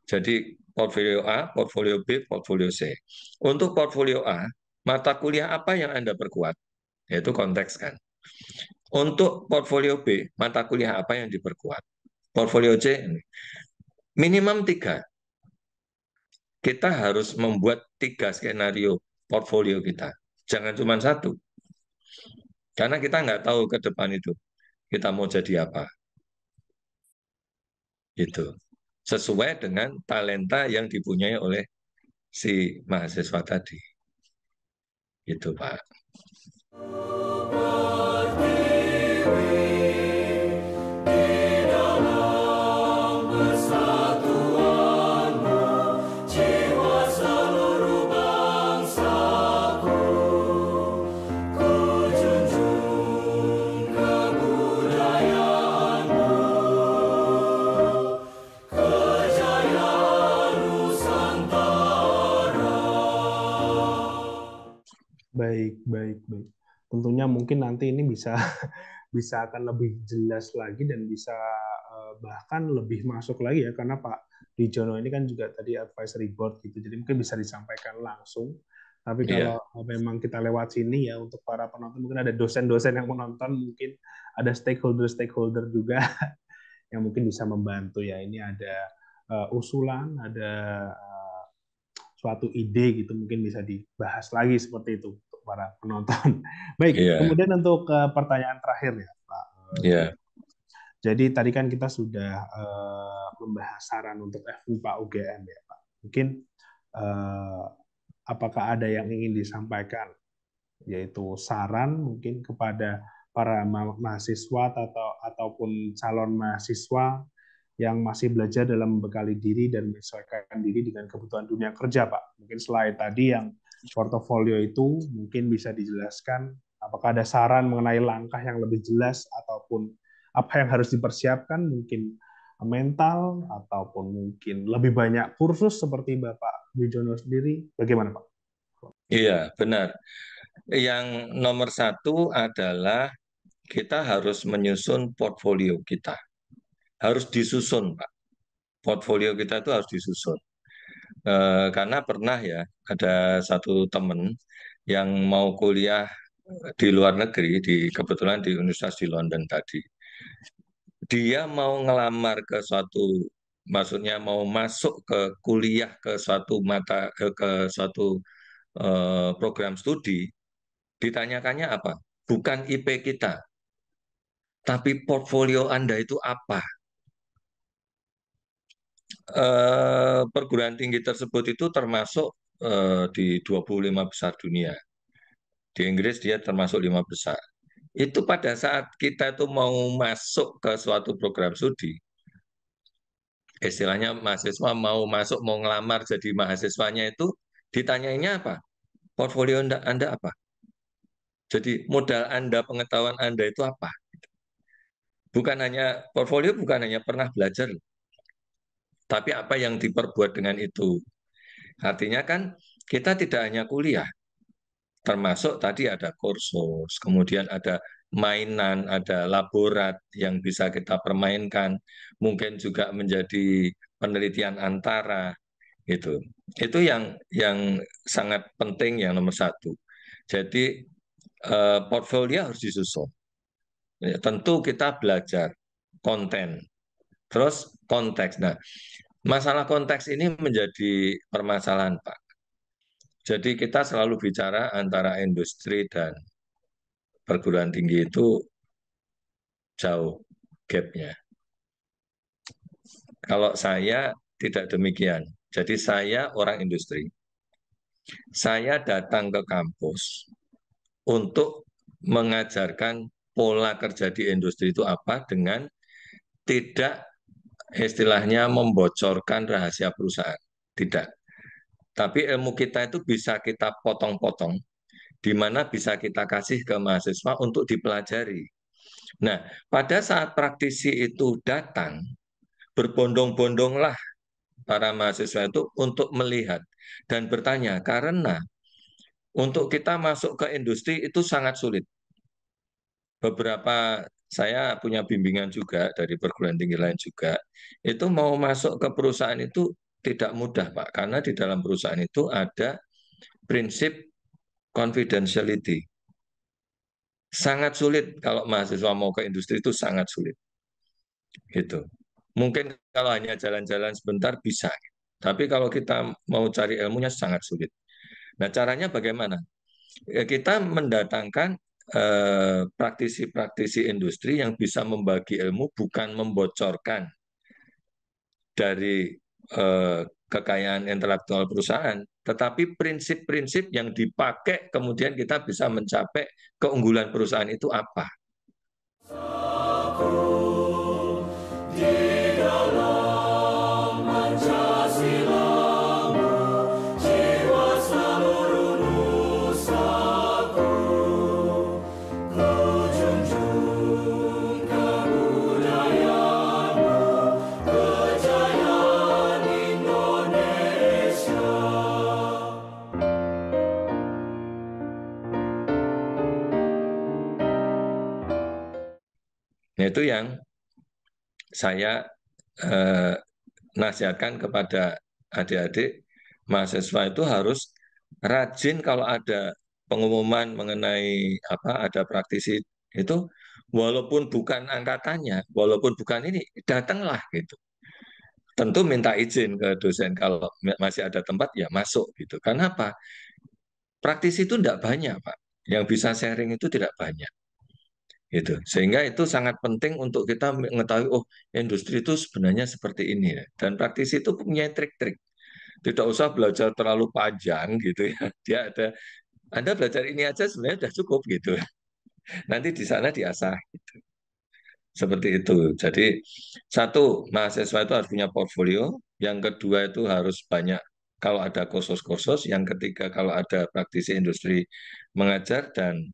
Jadi portfolio A, portfolio B, portfolio C. Untuk portfolio A, mata kuliah apa yang Anda perkuat? Yaitu konteks kan. Untuk portfolio B, mata kuliah apa yang diperkuat? Portfolio C, minimum 3. Kita harus membuat 3 skenario portfolio kita. Jangan cuma 1. Karena kita nggak tahu ke depan itu kita mau jadi apa. Gitu. Sesuai dengan talenta yang dipunyai oleh si mahasiswa tadi. Itu, Pak. Baik, baik, baik. Tentunya mungkin nanti ini bisa bisa akan lebih jelas lagi dan bisa bahkan lebih masuk lagi ya, karena Pak Dijono ini kan juga tadi advisory board gitu, jadi mungkin bisa disampaikan langsung. Tapi kalau memang kita lewat sini ya, untuk para penonton mungkin ada dosen-dosen yang menonton, mungkin ada stakeholder-stakeholder juga yang mungkin bisa membantu ya. Ini ada usulan, ada suatu ide gitu, mungkin bisa dibahas lagi seperti itu untuk para penonton. Baik, kemudian untuk pertanyaan terakhir ya, Pak. Jadi tadi kan kita sudah membahas saran untuk FMIPA UGM ya, Pak. Mungkin apakah ada yang ingin disampaikan, yaitu saran mungkin kepada para mahasiswa ataupun calon mahasiswa yang masih belajar dalam membekali diri dan menyesuaikan diri dengan kebutuhan dunia kerja, Pak. Mungkin selain tadi yang portofolio itu, mungkin bisa dijelaskan apakah ada saran mengenai langkah yang lebih jelas ataupun apa yang harus dipersiapkan, mungkin mental ataupun mungkin lebih banyak kursus seperti Bapak Wijono sendiri. Bagaimana, Pak? Iya, benar. Yang nomor satu adalah kita harus menyusun portfolio kita. Harus disusun, Pak. Portfolio kita itu harus disusun. Karena pernah ya, ada satu teman yang mau kuliah di luar negeri, kebetulan di Universitas di London tadi. Dia mau ngelamar ke suatu, maksudnya mau masuk ke kuliah ke suatu ke suatu program studi, ditanyakannya apa? Bukan IP kita, tapi portfolio Anda itu apa? Perguruan tinggi tersebut itu termasuk di 25 besar dunia. Di Inggris dia termasuk 5 besar. Itu pada saat kita itu mau masuk ke suatu program studi, istilahnya mahasiswa mau masuk, mau ngelamar jadi mahasiswanya itu, ditanyainya apa? Portfolio Anda apa? Jadi modal Anda, pengetahuan Anda itu apa? Bukan hanya portfolio, bukan hanya pernah belajar, tapi apa yang diperbuat dengan itu. Artinya kan kita tidak hanya kuliah, termasuk tadi ada kursus, kemudian ada mainan, ada laborat yang bisa kita permainkan, mungkin juga menjadi penelitian antara itu. Itu yang sangat penting yang nomor satu. Jadi portfolio harus disusun. Ya, tentu kita belajar konten, terus konteks. Nah, masalah konteks ini menjadi permasalahan, Pak. Jadi kita selalu bicara antara industri dan perguruan tinggi itu jauh gapnya. Kalau saya tidak demikian. Jadi saya orang industri. Saya datang ke kampus untuk mengajarkan pola kerja di industri itu apa dengan tidak istilahnya membocorkan rahasia perusahaan. Tidak. Tapi ilmu kita itu bisa kita potong-potong, di mana bisa kita kasih ke mahasiswa untuk dipelajari. Nah, pada saat praktisi itu datang, berbondong-bondonglah para mahasiswa itu untuk melihat dan bertanya, karena untuk kita masuk ke industri itu sangat sulit. Beberapa saya punya bimbingan juga dari perguruan tinggi lain juga, itu mau masuk ke perusahaan itu tidak mudah, Pak, karena di dalam perusahaan itu ada prinsip confidentiality. Sangat sulit kalau mahasiswa mau ke industri itu sangat sulit. Gitu. Mungkin kalau hanya jalan-jalan sebentar bisa, tapi kalau kita mau cari ilmunya sangat sulit. Nah, caranya bagaimana? Ya, kita mendatangkan praktisi-praktisi industri yang bisa membagi ilmu, bukan membocorkan dari kekayaan intelektual perusahaan, tetapi prinsip-prinsip yang dipakai kemudian kita bisa mencapai keunggulan perusahaan itu apa. Di dalam Pancasilamu, jiwa seluruh nusaku, ku junjung kebudayaanmu, kejayaan Indonesia. Nah, itu yang saya nasihatkan kepada adik-adik mahasiswa itu harus rajin kalau ada pengumuman mengenai apa ada praktisi itu, walaupun bukan angkatannya, walaupun bukan ini, datanglah gitu. Tentu minta izin ke dosen kalau masih ada tempat ya masuk gitu. Karena apa? Praktisi itu tidak banyak, Pak. Yang bisa sharing itu tidak banyak. Gitu. Sehingga itu sangat penting untuk kita mengetahui, oh industri itu sebenarnya seperti ini ya. Dan praktisi itu punya trik-trik. Tidak usah belajar terlalu panjang gitu ya. Dia ada, Anda belajar ini aja sebenarnya sudah cukup gitu. Nanti di sana diasah gitu. Seperti itu. Jadi satu, mahasiswa itu harus punya portfolio. Yang kedua itu harus banyak kalau ada kursus-kursus. Yang ketiga kalau ada praktisi industri mengajar dan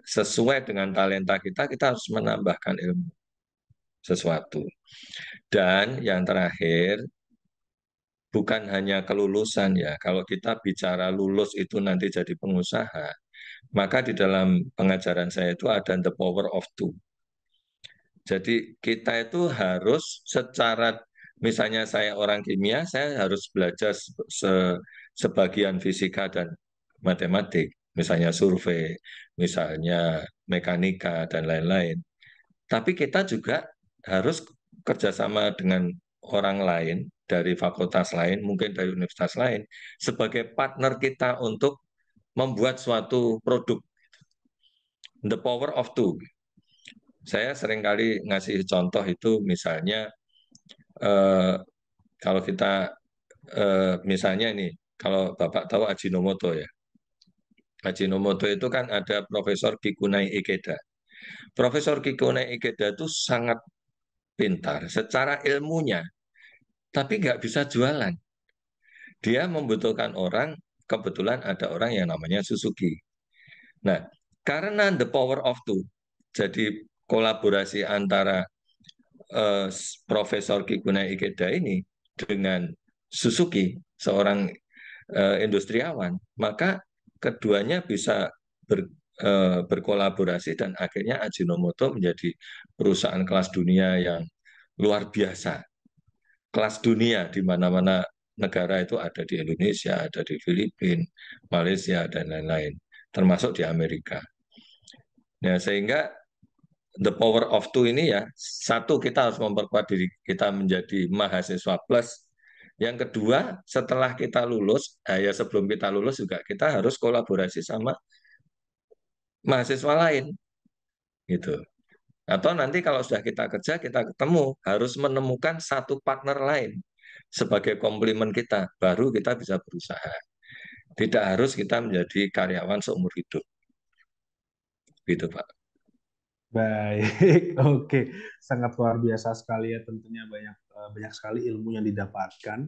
sesuai dengan talenta kita, kita harus menambahkan ilmu sesuatu. Dan yang terakhir, bukan hanya kelulusan ya. Kalau kita bicara lulus itu nanti jadi pengusaha, maka di dalam pengajaran saya itu ada the power of two. Jadi kita itu harus secara, misalnya saya orang kimia, saya harus belajar sebagian fisika dan matematik, misalnya survei, misalnya mekanika, dan lain-lain. Tapi kita juga harus kerjasama dengan orang lain, dari fakultas lain, mungkin dari universitas lain, sebagai partner kita untuk membuat suatu produk. The power of two. Saya seringkali ngasih contoh itu misalnya eh, kalau kita misalnya ini, kalau Bapak tahu Ajinomoto ya. Ajinomoto itu kan ada Profesor Kikunai Ikeda. Profesor Kikunai Ikeda itu sangat pintar secara ilmunya, tapi nggak bisa jualan. Dia membutuhkan orang, kebetulan ada orang yang namanya Suzuki. Nah, karena the power of two, jadi kolaborasi antara eh, Profesor Kikunai Ikeda ini dengan Suzuki, seorang industriawan, maka keduanya bisa berkolaborasi dan akhirnya Ajinomoto menjadi perusahaan kelas dunia yang luar biasa. Kelas dunia di mana-mana negara itu ada, di Indonesia, ada di Filipina, Malaysia, dan lain-lain, termasuk di Amerika. Nah, sehingga the power of two ini ya, satu, kita harus memperkuat diri kita menjadi mahasiswa plus. Yang kedua, setelah kita lulus, ya sebelum kita lulus juga kita harus kolaborasi sama mahasiswa lain, gitu. Atau nanti kalau sudah kita kerja, kita ketemu, harus menemukan satu partner lain sebagai komplement kita, baru kita bisa berusaha. Tidak harus kita menjadi karyawan seumur hidup, gitu Pak. Baik, oke, sangat luar biasa sekali ya, tentunya banyak sekali ilmu yang didapatkan.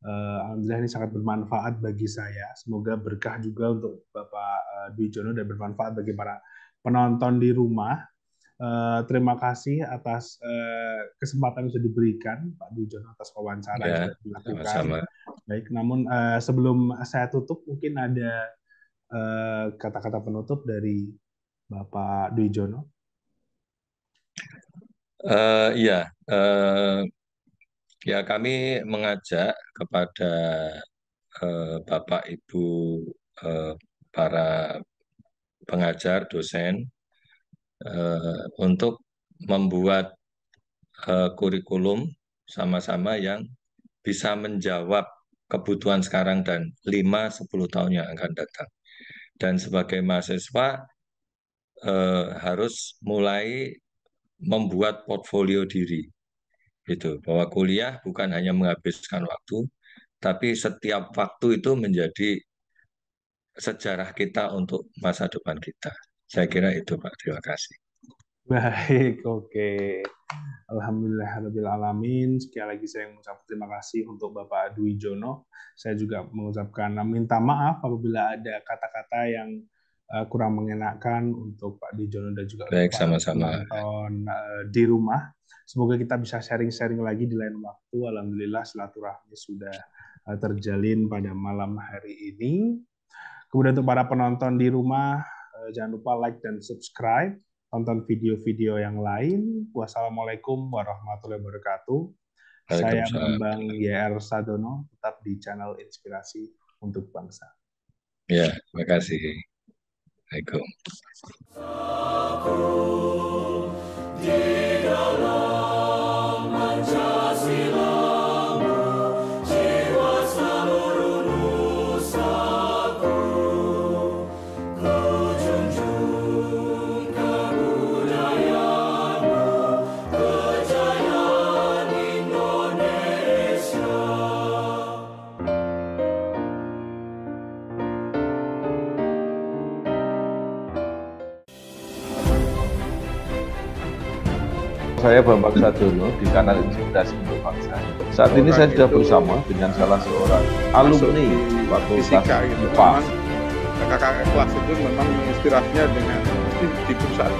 Alhamdulillah ini sangat bermanfaat bagi saya. Semoga berkah juga untuk Bapak Dwi Jono dan bermanfaat bagi para penonton di rumah. Terima kasih atas kesempatan yang sudah diberikan Pak Dwi Jono, atas wawancara yang Ya, sudah dilakukan. sama-sama. Baik, namun sebelum saya tutup, mungkin ada kata-kata penutup dari Bapak Dwi Jono. Iya, ya kami mengajak kepada Bapak Ibu para pengajar, dosen, untuk membuat kurikulum sama-sama yang bisa menjawab kebutuhan sekarang dan 5-10 tahun yang akan datang. Dan sebagai mahasiswa harus mulai membuat portfolio diri. Gitu, bahwa kuliah bukan hanya menghabiskan waktu, tapi setiap waktu itu menjadi sejarah kita untuk masa depan kita. Saya kira itu Pak, terima kasih. Baik, oke. Alhamdulillahirrahmanirrahim. Sekali lagi saya mengucapkan terima kasih untuk Bapak Dwi Jono. Saya juga mengucapkan minta maaf apabila ada kata-kata yang kurang mengenakan untuk Pak Dwi Jono dan juga Baik, untuk para sama-sama. penonton di rumah. Semoga kita bisa sharing-sharing lagi di lain waktu. Alhamdulillah silaturahmi sudah terjalin pada malam hari ini. Kemudian untuk para penonton di rumah, jangan lupa like dan subscribe. Tonton video-video yang lain. Wassalamualaikum warahmatullahi wabarakatuh. Saya Bambang YR Sadono, tetap di channel Inspirasi untuk Bangsa. Ya, terima kasih. Assalamualaikum. Di dalam Pancasilamu, jiwa seluruh nusaku, ku junjung kebudayaanmu, kejayaan Indonesia. Saya Bambang Sadono di kanal Inspirasi untuk Bangsa. Saat ini saya sudah bersama dengan salah seorang alumni Fakultas fisika gitu. IPA. Memang kakak kelas itu memang inspirasinya dengan di pusat